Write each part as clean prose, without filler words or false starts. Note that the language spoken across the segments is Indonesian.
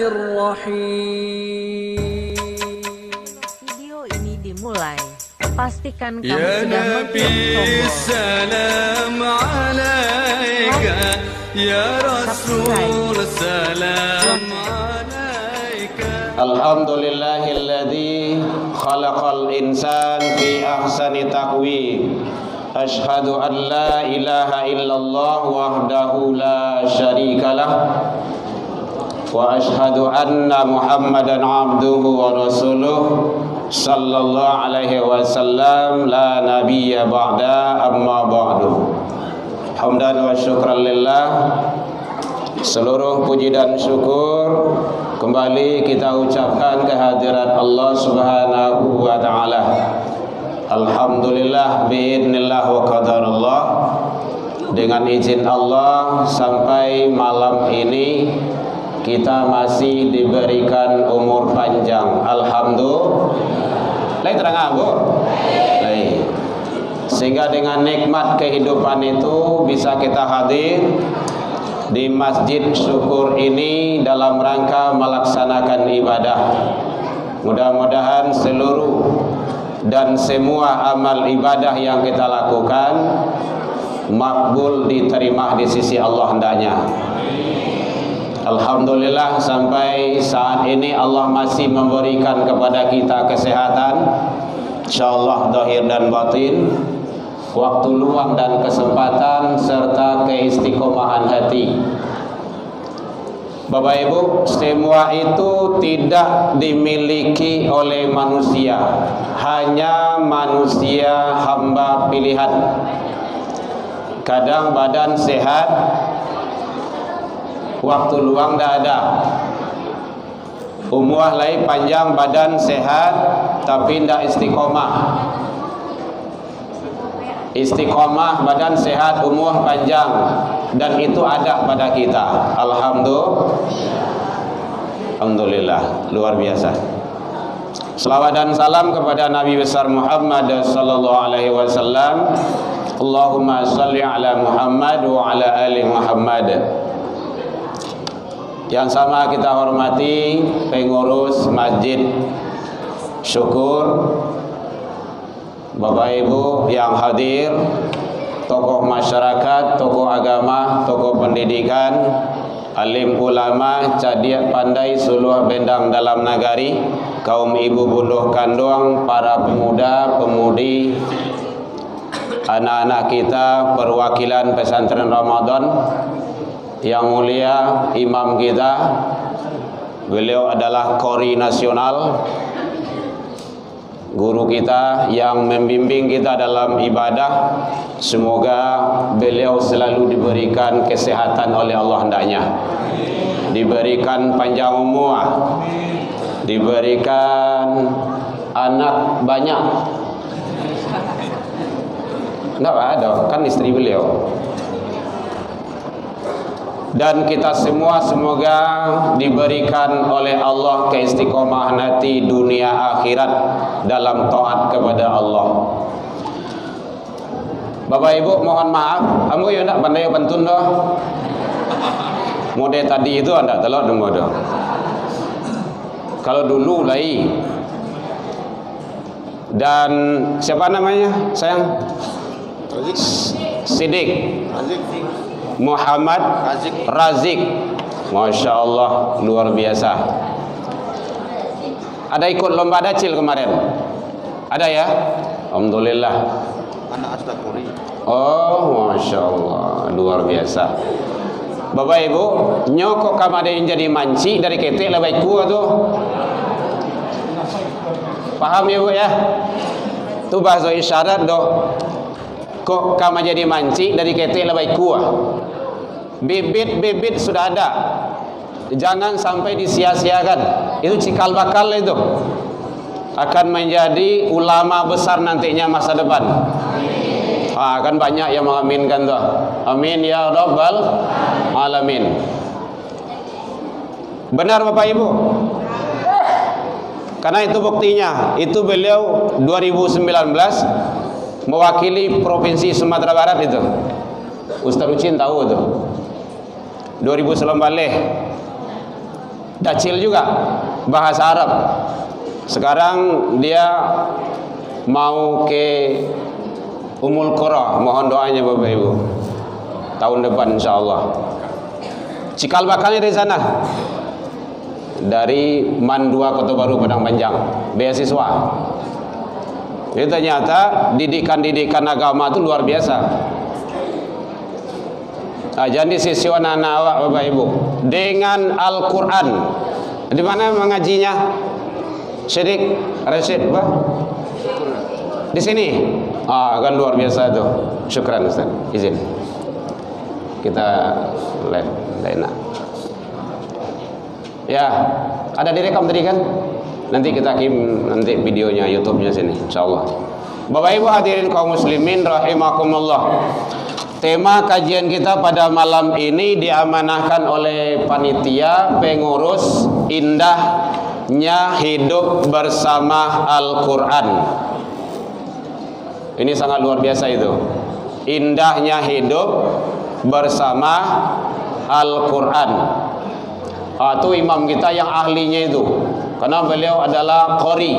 Bismillahirrahmanirrahim. Video ini dimulai. Pastikan kamu Ya sudah Nabi mengklik salam alaika, Ya Rasul salam alaika. Alhamdulillahilladzi khalaqal insan fi ahsani taqwim. Ashhadu an la ilaha illallah wahdahu la syarikalah wa ashhadu anna Muhammadan abduhu wa rasuluh sallallahu alaihi wasallam la nabiyya ba'da amma ba'du. Hamdan wa syukran lillah. Seluruh puji dan syukur kembali kita ucapkan kehadirat Allah Subhanahu wa taala. Alhamdulillah biidznillah wa qadarullah. Dengan izin Allah sampai malam ini kita masih diberikan umur panjang. Alhamdulillah. Lai terang Bu? Lai. Sehingga dengan nikmat kehidupan itu bisa kita hadir di Masjid Syukur ini dalam rangka melaksanakan ibadah. Mudah-mudahan seluruh dan semua amal ibadah yang kita lakukan makbul, diterima di sisi Allah hendaknya. Alhamdulillah sampai saat ini Allah masih memberikan kepada kita kesehatan, insyaallah zahir dan batin, waktu luang dan kesempatan serta keistiqomahan hati. Bapak Ibu, semua itu tidak dimiliki oleh manusia, hanya manusia hamba pilihan. Kadang badan sehat, waktu luang tidak ada. Umur lain panjang, badan sehat, tapi tidak istiqomah. Istiqomah, badan sehat, umur panjang, dan itu ada pada kita. Alhamdulillah, luar biasa. Selawat dan salam kepada Nabi besar Muhammad sallallahu alaihi wasallam. Allahumma shalli ala Muhammad wa ala ali Muhammad. Yang sama kita hormati pengurus Masjid Syukur, Bapak Ibu yang hadir, tokoh masyarakat, tokoh agama, tokoh pendidikan, alim ulama, cadiak pandai suluh bendang dalam nagari, kaum ibu buluh kandung, para pemuda, pemudi, anak-anak kita, perwakilan pesantren Ramadan, yang mulia imam kita, beliau adalah Qori nasional, guru kita yang membimbing kita dalam ibadah. Semoga beliau selalu diberikan kesehatan oleh Allah hendaknya, diberikan panjang umur, diberikan anak banyak. Enggak ada, kan istri beliau. Dan kita semua semoga diberikan oleh Allah keistiqomahan hati dunia akhirat dalam taat kepada Allah. Bapak Ibu mohon maaf, ambo yo ndak pandai pantun doh. Mode tadi itu anda telok demo doh. Kalau dulu lai. Dan siapa namanya? Sayang? Sidik. Muhammad Razik. Masya Allah, luar biasa. Ada ikut lomba dacil kemarin? Ada ya? Alhamdulillah. Anak Astagfirullah. Oh, Masya Allah, luar biasa. Bapak Ibu, nyokok kamu ada yang jadi manci dari ketek lebih kuat tuh. Paham ya Bu ya? Itu bahasa isyarat doh. Kok kamu jadi manci dari ketek lebih kuat. Bibit-bibit sudah ada, jangan sampai disia-siakan. Itu cikal bakal itu akan menjadi ulama besar nantinya masa depan. Kan banyak yang mengaminkan tuh. Amin ya rabbal alamin. Benar Bapak Ibu? Karena itu buktinya. Itu beliau 2019 mewakili Provinsi Sumatera Barat itu. Ustaz Ucin tahu itu. 2019 Dacil juga bahasa Arab. Sekarang dia mau ke Umul Qura, mohon doanya Bapak Ibu. Tahun depan insyaallah. Cikal bakalnya dari sana. Dari Mandua Kota Baru Padang Panjang, beasiswa. Jadi ternyata didikan agama itu luar biasa. Jangan disisi anak-anak awak Bapak Ibu dengan Al-Quran. Di mana mengajinya? Syirik Rashid Pak? Di sini. Kan luar biasa tuh. Syukran Ustaz. Izin. Kita enak. Ya, ada direkam tadi kan? Nanti kita kirim nanti videonya YouTube-nya sini insyaallah. Bapak Ibu hadirin kaum muslimin rahimakumullah. Tema kajian kita pada malam ini diamanahkan oleh panitia pengurus indahnya hidup bersama Al-Quran. Ini sangat luar biasa itu. Indahnya hidup bersama Al-Quran. Itu imam kita yang ahlinya itu, karena beliau adalah qori.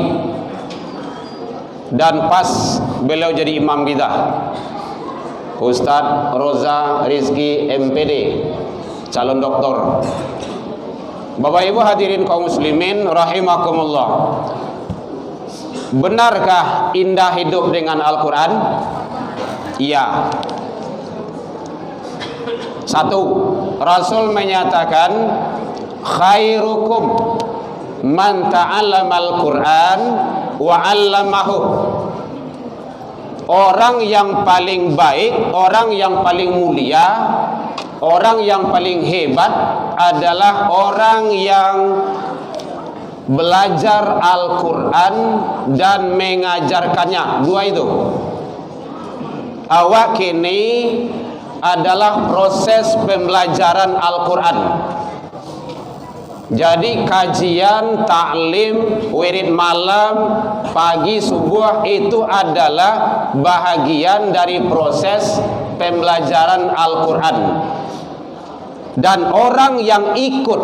Dan pas beliau jadi imam kita, Ustadz Roza Rizki MPD, calon doktor. Bapak Ibu hadirin kaum muslimin rahimakumullah. Benarkah indah hidup dengan Al-Quran? Iya. Satu, Rasul menyatakan khairukum man ta'allamal Quran wa 'allamahu. Orang yang paling baik, orang yang paling mulia, orang yang paling hebat adalah orang yang belajar Al-Quran dan mengajarkannya. Dua itu. Awak kini adalah proses pembelajaran Al-Quran. Jadi kajian, taklim, wirid malam, pagi, subuh itu adalah bahagian dari proses pembelajaran Al-Quran. Dan orang yang ikut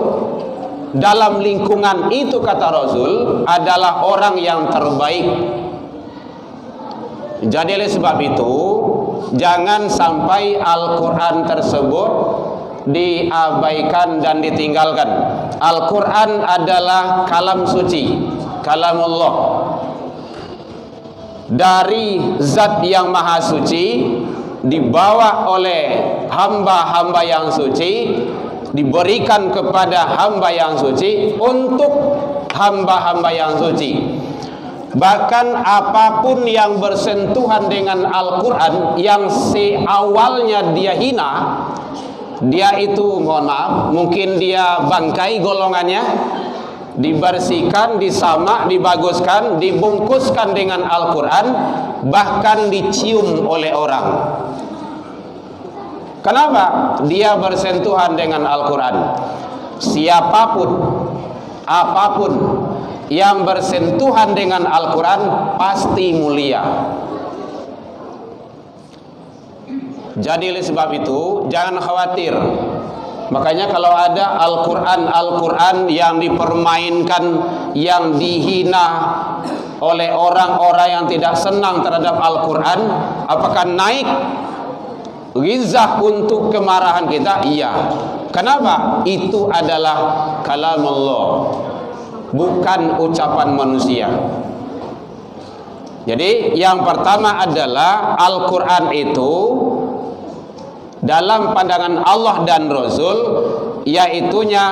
dalam lingkungan itu, kata Rasul, adalah orang yang terbaik. Jadi oleh sebab itu, jangan sampai Al-Quran tersebut diabaikan dan ditinggalkan. Al-Quran adalah kalam suci, kalamullah, dari zat yang maha suci, dibawa oleh hamba-hamba yang suci, diberikan kepada hamba yang suci untuk hamba-hamba yang suci. Bahkan apapun yang bersentuhan dengan Al-Quran yang awalnya dia hina, dia itu, mohon maaf, mungkin dia bangkai golongannya, dibersihkan, disamak, dibaguskan, dibungkuskan dengan Al-Quran, bahkan dicium oleh orang. Kenapa? Dia bersentuhan dengan Al-Quran. Siapapun, apapun yang bersentuhan dengan Al-Quran pasti mulia. Jadi oleh sebab itu jangan khawatir. Makanya kalau ada Al-Quran yang dipermainkan, yang dihina oleh orang-orang yang tidak senang terhadap Al-Quran, apakah naik ghizah untuk kemarahan kita? Iya. Kenapa? Itu adalah kalam Allah, bukan ucapan manusia. Jadi yang pertama adalah Al-Quran itu dalam pandangan Allah dan Rasul, yaitunya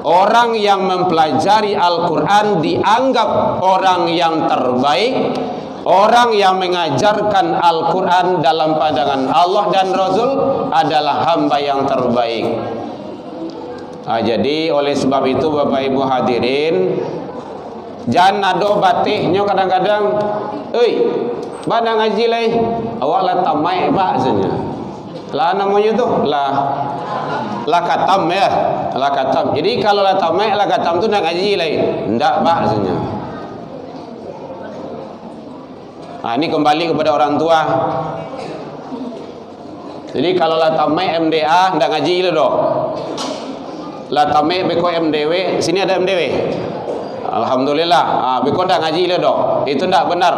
orang yang mempelajari Al-Quran dianggap orang yang terbaik, orang yang mengajarkan Al-Quran dalam pandangan Allah dan Rasul adalah hamba yang terbaik. Jadi oleh sebab itu Bapak Ibu hadirin, jangan nado batihnya kadang-kadang, pada ngaji lagi, awak lah tamai bahasanya. Lah namanya tuh lah katam ya, lah katam. Jadi kalau lah tamai, lah katam tuh nak ngaji lagi, ndak bahasanya. Ini kembali kepada orang tua. Jadi kalau lah tamai MDA ndak ngaji lah doh. La tame beko MDW, sini ada MDW. Alhamdulillah. Beko dah ngaji le dok. Itu tidak benar.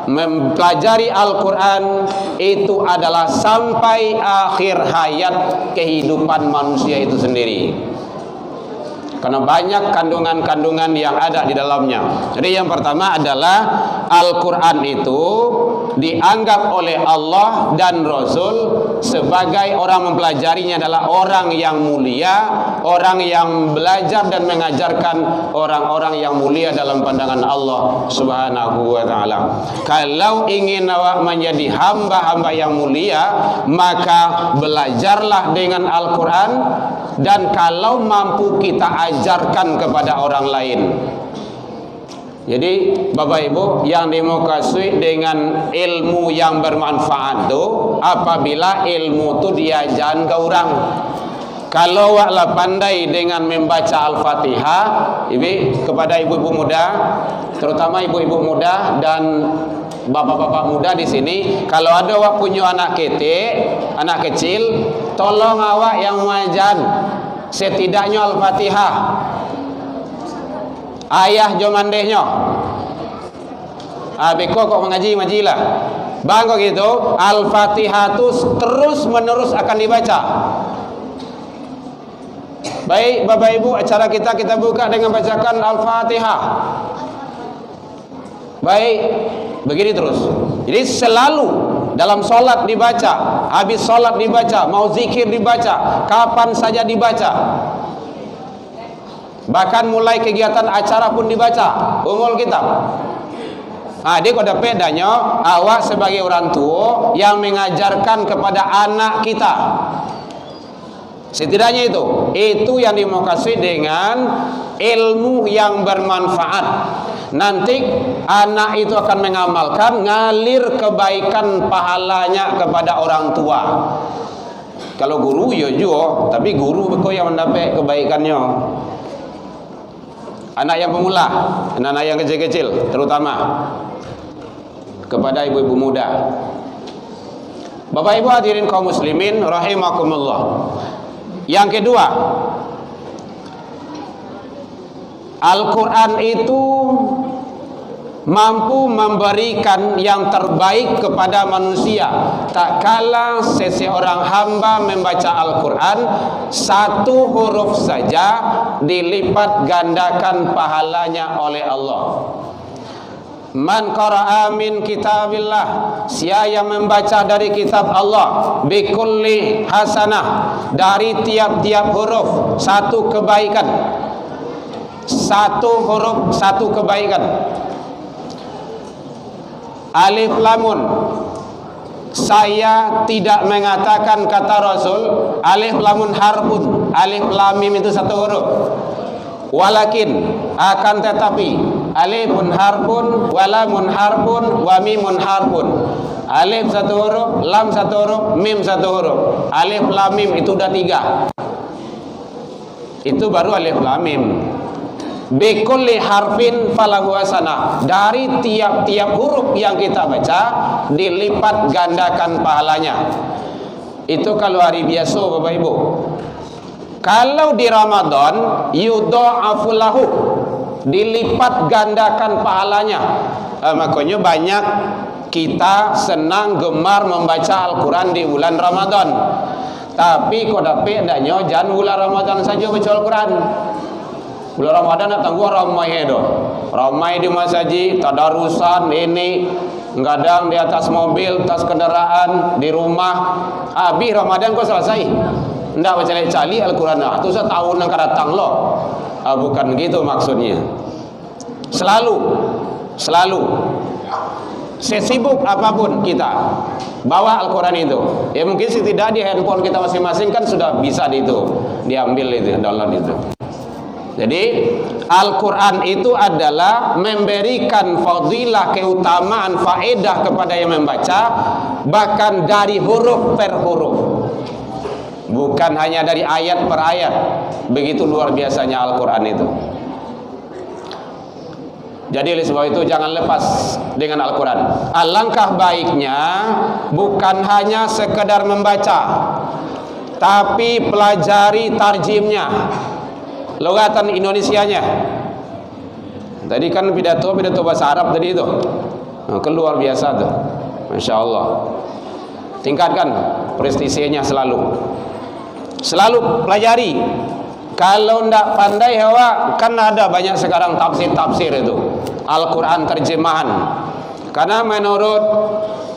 Mempelajari Al-Quran itu adalah sampai akhir hayat kehidupan manusia itu sendiri. Karena banyak kandungan-kandungan yang ada di dalamnya. Jadi yang pertama adalah Al-Quran itu dianggap oleh Allah dan Rasul sebagai orang mempelajarinya adalah orang yang mulia, orang yang belajar dan mengajarkan orang-orang yang mulia dalam pandangan Allah Subhanahu wa ta'ala. Kalau ingin awak menjadi hamba-hamba yang mulia, maka belajarlah dengan Al-Quran, dan kalau mampu kita ajarkan kepada orang lain. Jadi Bapak Ibu yang dimukasui dengan ilmu yang bermanfaat itu apabila ilmu itu diajarkan ke orang. Kalau awaklah pandai dengan membaca Al-Fatihah, kepada ibu-ibu muda, terutama ibu-ibu muda dan bapak-bapak muda di sini, kalau ada awak punya anak kecil, tolong awak yang mengajar setidaknya Al-Fatihah. Ayah jomandehnya. Beko kok mengaji lah. Bang kok gitu, Al-Fatihah itu terus menerus akan dibaca. Baik Bapak Ibu, acara kita buka dengan bacakan Al-Fatihah. Baik, begini terus. Jadi selalu dalam sholat dibaca, habis sholat dibaca, mau zikir dibaca, kapan saja dibaca. Bahkan mulai kegiatan acara pun dibaca, umul kitab. Dia kok ada bedanya awak sebagai orang tua yang mengajarkan kepada anak kita. Setidaknya itu yang dimukasui dengan ilmu yang bermanfaat. Nanti anak itu akan mengamalkan, ngalir kebaikan pahalanya kepada orang tua. Kalau guru ya juga, tapi guru betul yang mendapat kebaikannya. Anak yang pemula, anak yang kecil-kecil, terutama kepada ibu-ibu muda. Bapak Ibu hadirin kaum muslimin rahimakumullah. Yang kedua, Al-Quran itu mampu memberikan yang terbaik kepada manusia. Tak kala seseorang hamba membaca Al-Quran, satu huruf saja dilipat gandakan pahalanya oleh Allah. Man qara'a min kitabillah, siapa yang membaca dari kitab Allah, bikulli hasanah, dari tiap-tiap huruf satu kebaikan. Satu huruf satu kebaikan. Alif lamun, saya tidak mengatakan kata Rasul alif lamun harfun, alif lam mim itu satu huruf. Walakin, akan tetapi, alifun harfun, walamun harfun, wa mimun harfun. Alif satu huruf, lam satu huruf, mim satu huruf. Alif lam mim itu udah 3. Itu baru alif lam mim. Bikulli harfin falahu hasanah, dari tiap-tiap huruf yang kita baca dilipat gandakan pahalanya. Itu kalau hari biasa Bapak Ibu. Kalau di Ramadan yudha'afu lahu, dilipat gandakan pahalanya. Makanya banyak kita senang gemar membaca Al-Quran di bulan Ramadan. Tapi kok dapat adanya jangan bulan Ramadan saja baca Al-Quran. Bulan Ramadan datang gua ramai itu. Ramai di masjid, tadarusan ini, kadang di atas mobil, atas kendaraan, di rumah. Habis Ramadan kok selesai. Ndak baca cali Al-Quran itu setahun yang akan datang loh. Bukan gitu maksudnya. Selalu sesibuk apapun kita bawa Al-Quran itu. Ya mungkin tidak di handphone kita masing-masing kan sudah bisa diambil itu, download itu. Jadi Al-Quran itu adalah memberikan fadilah, keutamaan, faedah kepada yang membaca, bahkan dari huruf per huruf, bukan hanya dari ayat per ayat. Begitu luar biasanya Al-Quran itu. Jadi oleh sebab itu jangan lepas dengan Al-Quran. Alangkah baiknya bukan hanya sekedar membaca, tapi pelajari tarjimnya. logatan Indonesianya. Tadi kan pidato bahasa Arab tadi itu. Nah, keluar biasa tuh. Masya Allah. Tingkatkan prestisinya selalu. Selalu pelajari. Kalau ndak pandai hawa, kan ada banyak sekarang tafsir itu. Al-Quran terjemahan. Karena menurut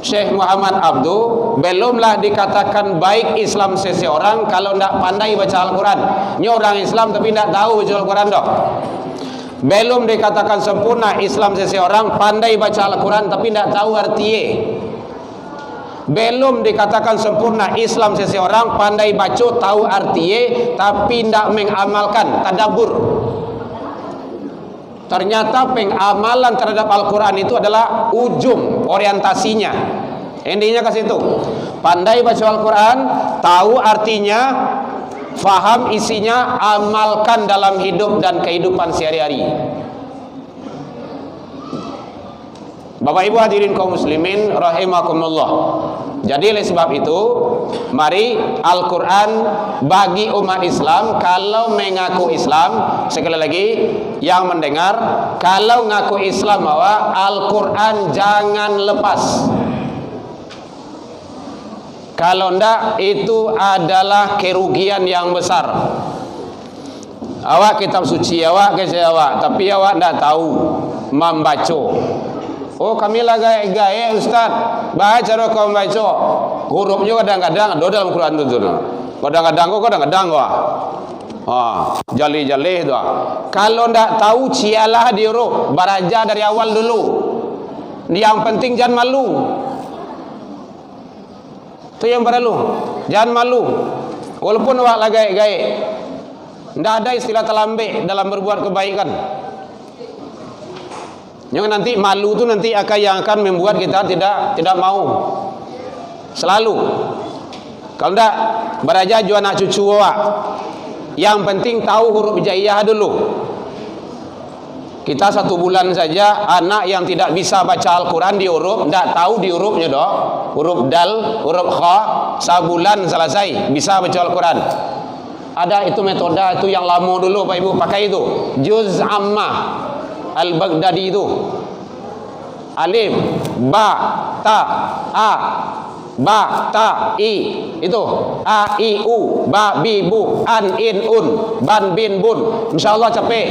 Syekh Muhammad Abdu, belumlah dikatakan baik Islam seseorang kalau ndak pandai baca Al-Quran. Ini orang Islam tapi ndak tahu baca Al-Quran dok. Belum dikatakan sempurna Islam seseorang pandai baca Al-Quran tapi tidak tahu artinya. Belum dikatakan sempurna Islam seseorang pandai baca tahu artinya tapi tidak mengamalkan, tadabbur. Ternyata pengamalan terhadap Al-Quran itu adalah ujung orientasinya. Intinya ke situ. Pandai baca Al-Quran, tahu artinya, faham isinya, amalkan dalam hidup dan kehidupan sehari-hari. Bapak Ibu hadirin kaum muslimin rahimakumullah. Jadi oleh sebab itu, mari Al-Quran bagi umat Islam, kalau mengaku Islam, sekali lagi yang mendengar, kalau ngaku Islam bahwa Al-Quran jangan lepas. Kalau ndak, itu adalah kerugian yang besar. Awak kitab suci awak ke awak, tapi awak ndak tahu membaca. Oh, kami lah gaya Ustaz, baca cara kau baca. Hurufnya kadang-kadang ada dalam Quran itu. Kadang-kadang wah. Jali-jali itu. Kalau ndak tahu cialah di huruf, baraja dari awal dulu. Yang penting jangan malu. Itu yang perlu. Jangan malu. Walaupun awak lah gaya-gaya. Tidak ada istilah terlambat dalam berbuat kebaikan. Yang nanti malu itu nanti yang akan membuat kita tidak mau. Selalu. Kalau tidak, beraja juga anak cucu awak. Yang penting tahu huruf hijaiyah dulu. Kita 1 bulan saja anak yang tidak bisa baca Al-Quran di huruf, tidak tahu di hurufnya dok. Huruf dal, huruf kha, sebulan selesai bisa baca Al-Quran. Ada itu metode itu yang lama dulu Pak Ibu pakai itu. Juz Ammah Al-Baghdadi itu. Alif, ba, ta, a, ba, ta, i. Itu a, i, u, ba, bi, bu, an, in, un, ban, bin, bun. InsyaAllah capek.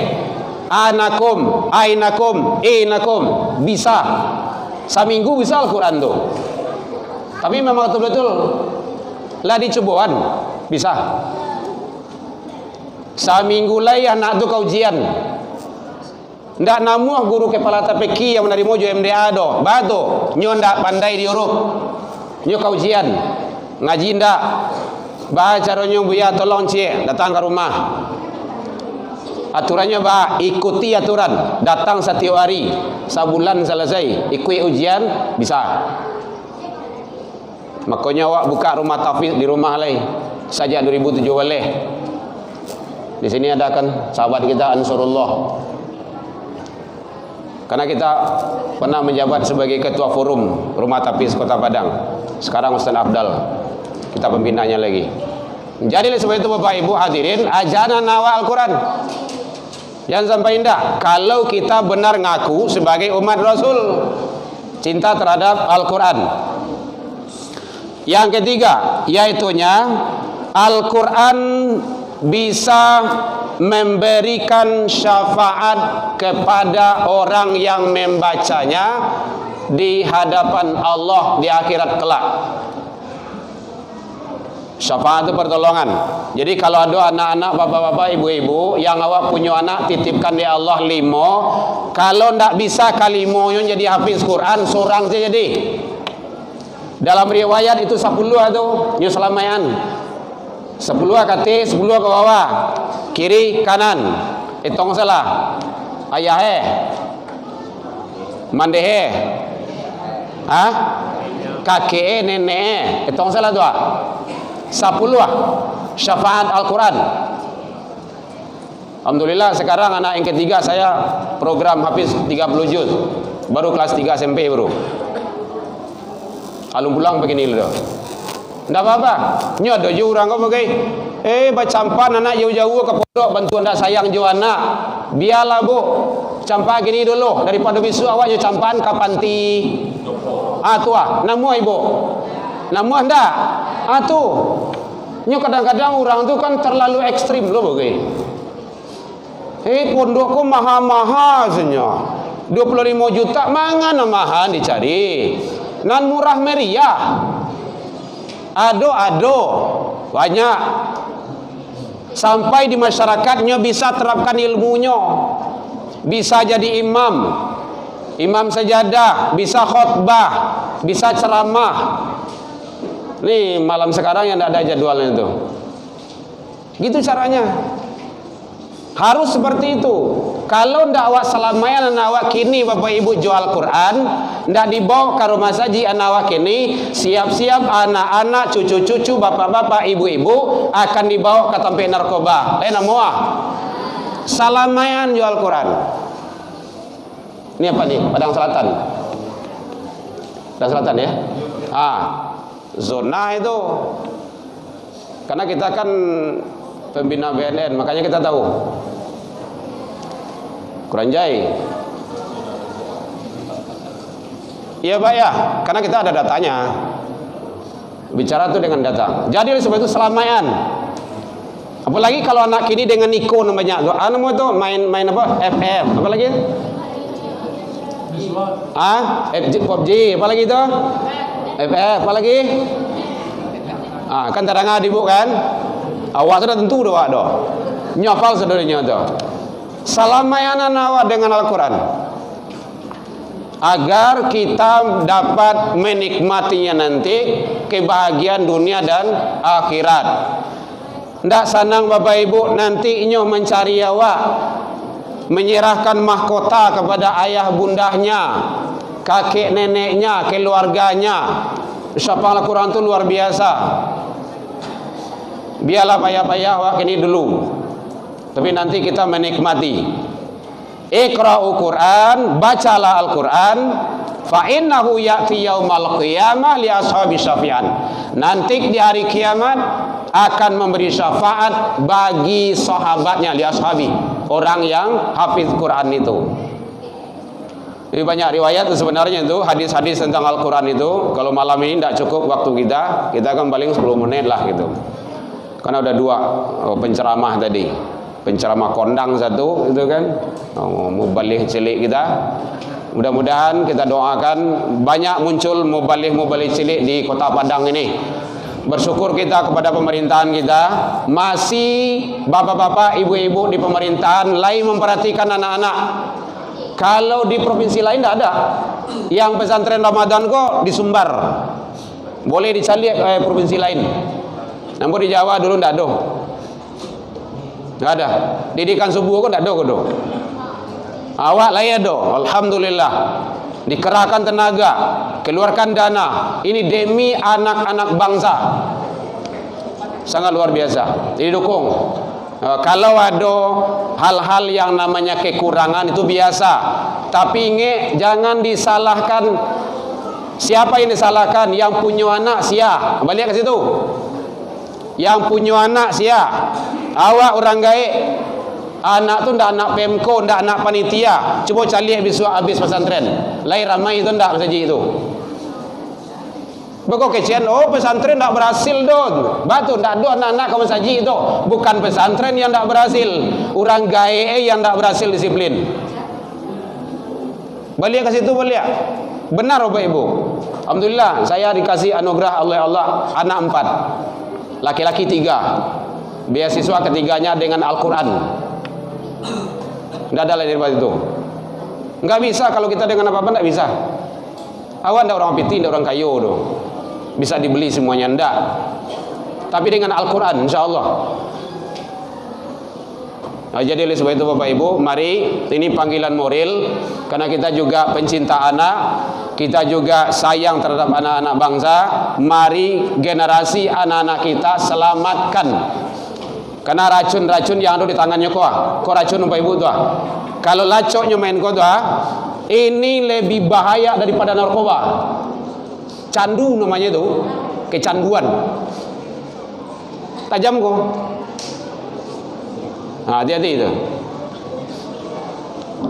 Anakum, ainakum, inakum. Bisa. Seminggu bisa Al-Quran tuh. Tapi memang betul-betul lah dicobaan. Bisa. Seminggu lagi anak tu kaujian. Ndak namuah guru kepala TPQ yang menerima jo MDA do. Bado, nyo ndak pandai di huruf. Nyo kaujian. Ngaji ndak. Baca ronyo buya tolong cie, datang ke rumah. Aturannya ikuti aturan. Datang setiap hari, sebulan selesai. Ikuti ujian, bisa. Makanya awak buka rumah tahfiz di rumah lagi. Sejak 2007 boleh. Di sini ada kan sahabat kita Ansarullah. Karena kita pernah menjabat sebagai ketua forum Rumah Tahfiz Kota Padang. Sekarang Ustaz Abdal, kita pembinanya lagi. Jadi sebab itu Bapak Ibu hadirin, ajaran awal Al-Quran. Jangan sampai indah. Kalau kita benar ngaku sebagai umat Rasul, cinta terhadap Al-Quran. Yang ketiga, yaitunya Al-Quran bisa memberikan syafaat kepada orang yang membacanya di hadapan Allah di akhirat kelak. Syafaat itu pertolongan. Jadi kalau ada anak-anak, bapak-bapak, ibu-ibu yang awak punya anak, titipkan di Allah 5. Kalau ndak bisa kalimonya jadi hafiz Quran, seorang saja jadi. Dalam riwayat itu 10 itu nyuslamayan. 10 kati, 10 ke bawah, kiri kanan. Itong salah. Ayah mandehe. Kakek nenek. Itong salah doa. 10 syafaat Al-Quran. Alhamdulillah sekarang anak yang ketiga saya program hafiz 30 juz. Baru kelas 3 SMP bro. Alum pulang begini loh. Ndak apa-apa. Nyo ada orang kau pakai Bacampan anak jauh-jauh ke pondok bantu anda sayang jo anak. Biarlah bu, campa gini dulu daripada besok awak je campan ke panti. Tua, namu ibu. Namu anda. Tu. Nyo kadang-kadang orang tu kan terlalu ekstrim loh bagai. Pondokku maha-maha senyum. 25 juta mangan mahan dicari. Nan murah meriah. Ado banyak. Sampai di masyarakatnya bisa terapkan ilmunya. Bisa jadi imam sajadah, bisa khutbah, bisa ceramah. Nih malam sekarang yang tidak ada jadwalnya itu. Gitu caranya. Harus seperti itu. Kalau ndak awak selamayan anak awak kini bapak ibu jual Quran, ndak dibawa ke rumah saji anak awak kini, siap-siap anak-anak, cucu-cucu, bapak-bapak, ibu-ibu akan dibawa ke tempat narkoba. Namuah. Selamayan jual Quran. Ini apa nih? Padang Selatan. Padang Selatan ya? Zona itu. Karena kita kan pembina BNN, makanya kita tahu. Kuranjai. Iya Pak ya, karena kita ada datanya. Bicara tuh dengan data. Jadi oleh sebab itu selamaian. Apalagi kalau anak kini dengan Niko namanya. Anu itu main apa? FM. Apa lagi? PUBG. Apa lagi itu? FF. Apa lagi? Kan terang ibu kan? Awak sudah tentu doa doh. Nyafal saudaranya doh. Salamayana nawa dengan Al-Quran agar kita dapat menikmatinya nanti kebahagiaan dunia dan akhirat. Ndak sanang bapak ibu nanti inyo mencari awak menyerahkan mahkota kepada ayah bundahnya, kakek neneknya, keluarganya. Siapa Al-Quran itu luar biasa. Biarlah payah-payah awak ini dulu. Tapi nanti kita menikmati. Iqra'u Quran, bacalah Al-Quran, fa innahu ya'ti yaumal qiyamah li ashabi syafi'an. Nanti di hari kiamat akan memberi syafaat bagi sahabatnya, li ashabi, orang yang hafiz Quran itu. Jadi banyak riwayat sebenarnya itu, hadis-hadis tentang Al-Quran itu. Kalau malam ini tidak cukup waktu kita akan paling 10 menit lah gitu. Karena udah 2 penceramah tadi. Penceramah kondang satu itu kan, muballigh cilik kita. Mudah-mudahan kita doakan banyak muncul muballigh cilik di Kota Padang ini. Bersyukur kita kepada pemerintahan kita, masih bapak-bapak, ibu-ibu di pemerintahan lain memperhatikan anak-anak. Kalau di provinsi lain tidak ada. Yang pesantren Ramadan kok di Sumbar, boleh dicari provinsi lain. Namun di Jawa dulu tidak ada. Nggak ada. Didikan subuh kok tidak ada. Awak lah ya do. Alhamdulillah. Dikerahkan tenaga, keluarkan dana. Ini demi anak-anak bangsa. Sangat luar biasa. Didukung. Kalau ada hal-hal yang namanya kekurangan itu biasa. Tapi ingat jangan disalahkan. Siapa yang disalahkan? Yang punya anak sia. Balik ke situ. Yang punya anak sia. Awak orang gaib. Anak tu ndak anak Pemko, ndak anak panitia. Coba cari habis pesantren. Lai ramai itu ndak saja itu. Beko kecian, pesantren ndak berhasil don. Batu ndak ada anak-anak kamu saji itu. Bukan pesantren yang ndak berhasil. Orang gaib yang ndak berhasil disiplin. Balik ke situ balik. Benar Bapak Ibu. Alhamdulillah saya dikasih anugerah Allah anak 4. Laki-laki 3. Beasiswa ketiganya dengan Al-Quran. Tidak ada lain daripada itu. Nggak bisa kalau kita dengan apa-apa nggak bisa. Awak ndak orang piti, ndak orang kayu tuh. Bisa dibeli semuanya ndak. Tapi dengan Al-Quran insya Allah. Nah, jadi oleh sebab itu Bapak Ibu, mari ini panggilan moral karena kita juga pencinta anak, kita juga sayang terhadap anak-anak bangsa. Mari generasi anak-anak kita selamatkan. Karena racun-racun yang ada di tangannya kok racun Bapak Ibu tuh. Kalau lacoknya main kok tuh, ini lebih bahaya daripada narkoba. Candu namanya itu, kecanduan. Tajam kok. Hati-hati itu.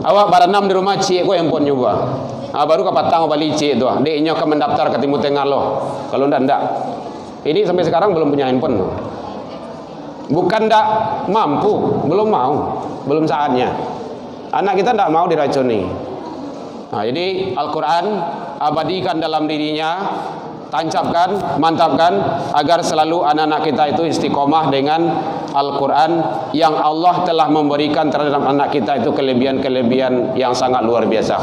Awak baranam di rumah cik ko handphone nyoba. Baru kapatang balik cik tu. Deknya akan mendaftar ke Timur Tengah loh. Kalau ndak. Ini sampai sekarang belum punya handphone. Bukan ndak mampu, belum mau, belum saatnya. Anak kita ndak mau diracuni. Jadi Al-Quran abadikan dalam dirinya, tancapkan, mantapkan agar selalu anak-anak kita itu istiqomah dengan Al-Quran yang Allah telah memberikan terhadap anak kita itu kelebihan-kelebihan yang sangat luar biasa.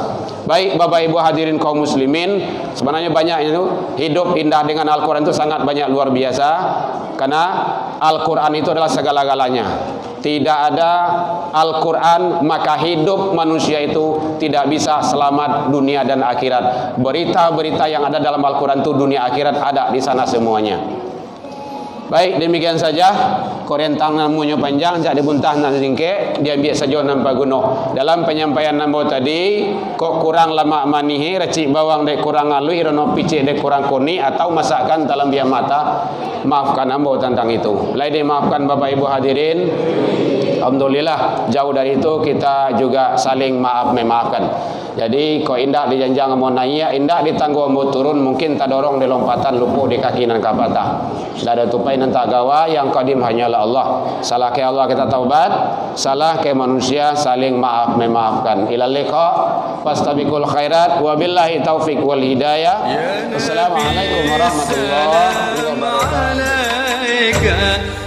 Baik Bapak Ibu hadirin kaum muslimin, sebenarnya banyak itu hidup indah dengan Al-Quran itu sangat banyak luar biasa, karena Al-Quran itu adalah segala-galanya. Tidak ada Al-Quran maka hidup manusia itu tidak bisa selamat dunia dan akhirat. Berita-berita yang ada dalam Al-Quran itu dunia akhirat ada di sana semuanya. Baik, demikian saja. Korean tangan munyo panjang, jadi buntah nan singke, dia ambil saja nampak guno. Dalam penyampaian nambo tadi, kok kurang lama manihi, racik bawang dek kurang alui, rono picik dek kurang koni, atau masakkan dalam biang mata. Maafkan nambo tentang itu. Lai dimaafkan Bapak Ibu hadirin. Alhamdulillah, jauh dari itu kita juga saling memaafkan. Jadi kok indah dijanjang mau naik, indah ditangguh mau turun, mungkin tak dorong di lompatan lupu di kaki nan kapata. Tak ada tupai nan tak gawa, yang qadim hanyalah Allah. Salah ke Allah kita taubat, salah ke manusia saling memaafkan. Ilal liqa, fastabiqul khairat, wabillahi taufiq wal hidayah. Assalamualaikum warahmatullahi wabarakatuh.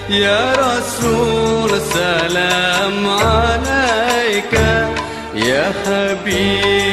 Ya Rasul salam alaika, ya Habib